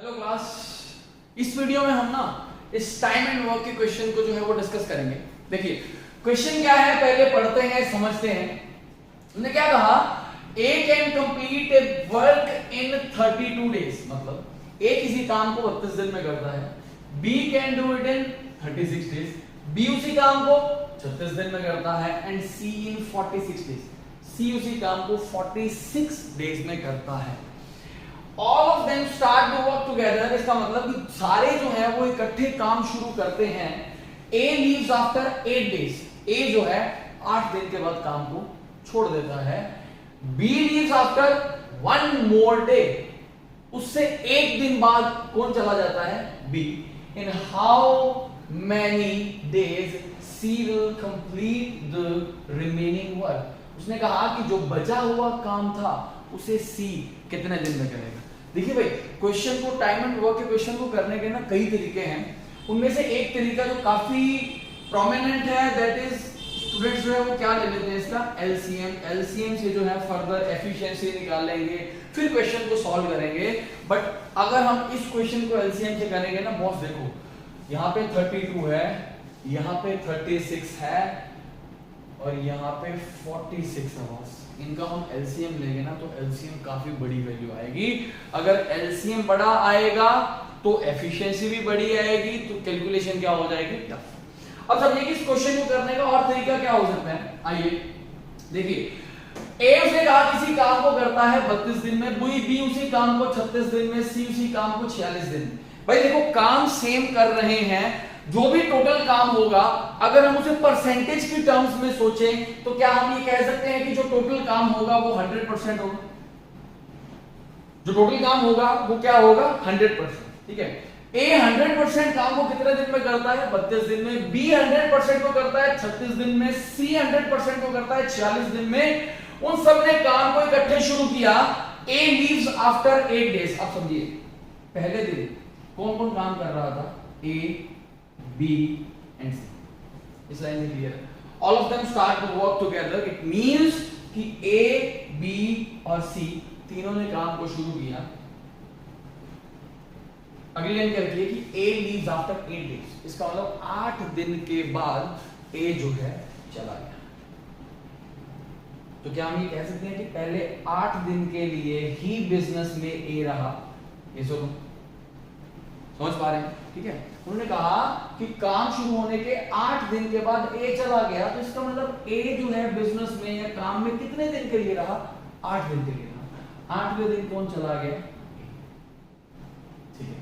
Hello class. इस video में हम ना इस टाइम एंड वर्क के क्वेश्चन को जो है वो डिस्कस करेंगे। देखिए क्वेश्चन क्या है, पहले पढ़ते हैं समझते हैं। उन्होंने क्या कहा, A can complete a work in 32 days, मतलब ए किसी काम को 32 दिन में करता है। We can do it in 36 days, बी उसी काम को 36 दिन में करता है। एंड सी इन 46 डेज, सी उसी काम को 46 डेज में करता है। All of them start to work together, इसका मतलब कि सारे जो है वो इकट्ठे काम शुरू करते हैं। A leaves after 8 days, A जो है 8 दिन के बाद काम को छोड़ देता है। B leaves after 1 more day, उससे एक दिन बाद कौन चला जाता है, B। In how many days C will complete the remaining work, उसने कहा कि जो बचा हुआ काम था उसे C कितने दिन में करेगा। देखिए भाई, क्वेश्चन को टाइम एंड वर्क के क्वेश्चन को करने के ना कई तरीके हैं। उनमें से एक तरीका जो काफी प्रोमिनेंट है, दैट इज स्टूडेंट्स जो है वो क्या ले लेते हैं, इसका एलसीएम। एलसीएम से जो है फर्दर एफिशिएंसी निकाल लेंगे, फिर क्वेश्चन को सॉल्व करेंगे। बट अगर हम इस क्वेश्चन को एलसीएम से करेंगे ना बॉस, देखो यहाँ पे 32 है, यहाँ पे 36 है और यहाँ पे 46 है बॉस। इनका हम एलसीएम लेंगे ना तो एलसीएम काफी बड़ी वैल्यू आएगी। अगर एलसीएम बड़ा आएगा तो एफिशिएंसी भी बड़ी आएगी, तो कैलकुलेशन क्या हो जाएगी, टफ। अब समझिए कि इस क्वेश्चन को करने का और तरीका क्या हो सकता है। आइए देखिए, ए उसे कहा किसी काम को करता है 32 दिन में, बी उसी काम को 36 दिन में, सी उसी काम को 46 दिन में। भाई देखो, काम सेम कर रहे हैं, जो भी टोटल काम होगा अगर हम उसे परसेंटेज की टर्म्स में सोचें तो क्या हम ये कह सकते हैं कि जो टोटल काम होगा वो 100% होगा। जो टोटल काम होगा वो क्या होगा, 100%। ठीक है, ए 100% काम को कितने दिन में करता है, 32 दिन में। बी 100% को करता है 36 दिन में। सी 100% को करता है 46 दिन में। उन सब ने काम को इकट्ठे शुरू किया। ए लीव्स आफ्टर 8 डेज। अब समझिए, पहले दिन कौन कौन काम कर रहा था, ए B and C। इस लाइन में क्लियर है। All of them start to work together. It means कि A, B और C तीनों ने काम को शुरू किया। अगली लाइन क्या लिखी है कि A leaves after 8 days, इसका मतलब 8 दिन के बाद A जो है चला गया। तो क्या हम ये कह सकते हैं कि पहले 8 दिन के लिए ही बिजनेस में A रहा, ये सुनो, समझ पा रहे हैं। ठीक है, उन्होंने कहा कि काम शुरू होने के 8 दिन के बाद ए चला गया, तो इसका मतलब ए जो है बिजनेस में या काम में कितने दिन के लिए रहा, 8 दिन के लिए रहा। 8वें दिन कौन चला गया, ठीक है।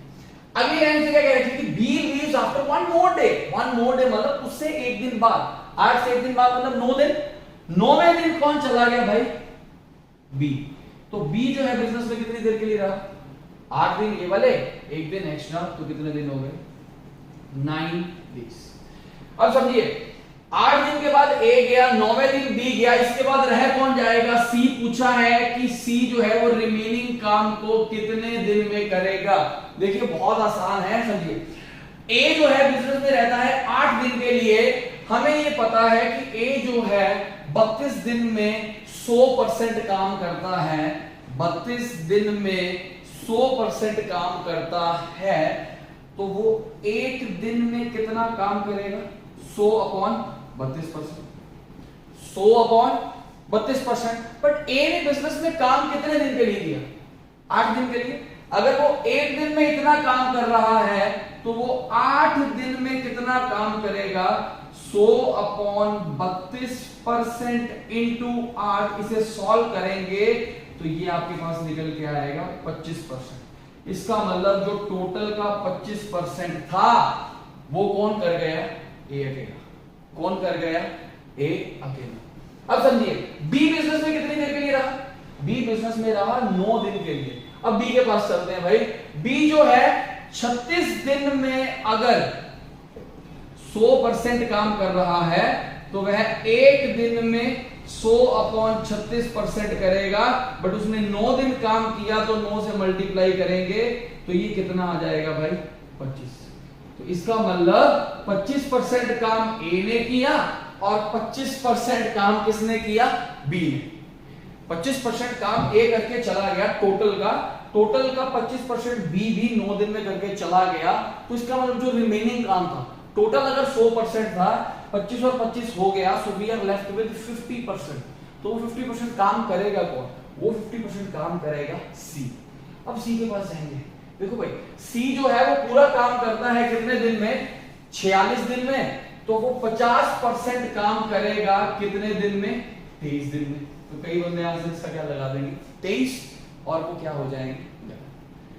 अगली लाइन से क्या कह रही थी कि बी leaves after 1 more day। 1 more day मतलब उससे एक दिन बाद, 8 से एक दिन बाद मतलब 9 दिन। 9वें दिन कौन चला गया भाई, बी। तो बी जो है बिजनेस में कितनी देर के लिए रहा, 8 दिन। ये वाले एक दिन एक्स्ट्रा, तो कितने दिन हो गए, 9 डेज। अब समझिए, 8 दिन के बाद ए गया, 9वें दिन बी गया, इसके बाद रह कौन जाएगा, सी। पूछा है कि सी जो है वो रिमेनिंग काम को कितने दिन में करेगा। देखिए बहुत आसान है, समझिए। ए जो है बिजनेस में रहता है 8 दिन के लिए। हमें ये पता है कि ए जो है 32 दिन में 100% काम करता है। 32 दिन में 100% काम करता है, तो वो एक दिन में कितना काम करेगा, 100/32%। 100/32%। बट ए ने बिजनेस में काम कितने दिन के लिए दिया, 8 दिन के लिए। अगर वो एक दिन में इतना काम कर रहा है तो वो 8 दिन में कितना काम करेगा, 100/32% इंटू 8। इसे सॉल्व करेंगे तो ये आपके पास निकल के आएगा 25%। इसका मतलब जो टोटल का 25% था वो कौन कर गया, ए अकेला। कौन कर गया, ए अकेला। अब समझिए, बी बिजनेस में कितनी देर के लिए रहा, बी बिजनेस में रहा 9 दिन के लिए। अब बी के पास चलते हैं भाई। बी जो है 36 दिन में अगर 100% काम कर रहा है तो वह एक दिन में 100/36% करेगा। बट उसने 9 दिन काम किया तो 9 से मल्टीप्लाई करेंगे तो ये कितना आ जाएगा भाई, 25। तो इसका मतलब 25% काम ए ने किया और 25% काम किसने किया, बी ने। 25% काम ए करके चला गया टोटल का 25% बी भी 9 दिन में करके चला गया, तो इसका मतलब जो रिमेनिंग काम था, टोटल अगर 100% था, 25 और 25 हो गया, so we are left with 50%। तो वो 50% काम करेगा कौन? वो 50% काम करेगा सी। अब सी के पास जाएंगे, देखो भाई सी जो है वो पूरा काम करता है कितने दिन में? 46 दिन में। तो वो 50% काम करेगा कितने दिन में? 23 दिन में। तो कई बंदे आंसर इसका क्या लगा देंगे? 23 और वो क्या हो जाएंगे?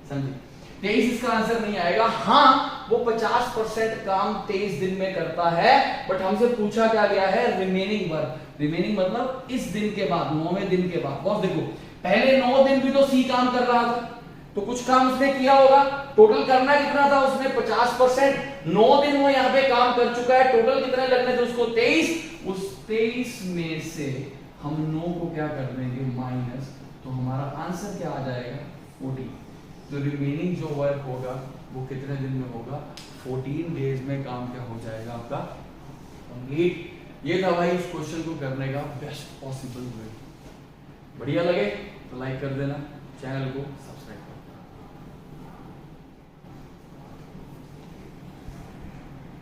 समझे? 23 इसका आंसर नहीं आएगा। हाँ, वो 50% काम 23 दिन में करता है, बट हमसे पूछा क्या गया है? Remaining work. रिमेनिंग मतलब इस दिन के बाद, 9वें दिन के बाद। बॉस देखो, पहले 9 दिन भी तो सी काम कर रहा था, तो कुछ काम उसने किया होगा। टोटल करना कितना था उसने? 50%। 9 दिन वो यहाँ पे काम कर चुका है, टोटल कितने लगने थे उसको? 23। उस 23 में से हम 9 को क्या कर देंगे? माइनस। तो हमारा आंसर क्या आ जाएगा? 14। तो रिमेनिंग जो वर्क होगा वो कितने दिन में होगा? 14 डेज में काम क्या हो जाएगा आपका? कंप्लीट। ये था भाई इस क्वेश्चन को करने का बेस्ट पॉसिबल वे। बढ़िया लगे तो लाइक कर देना, चैनल को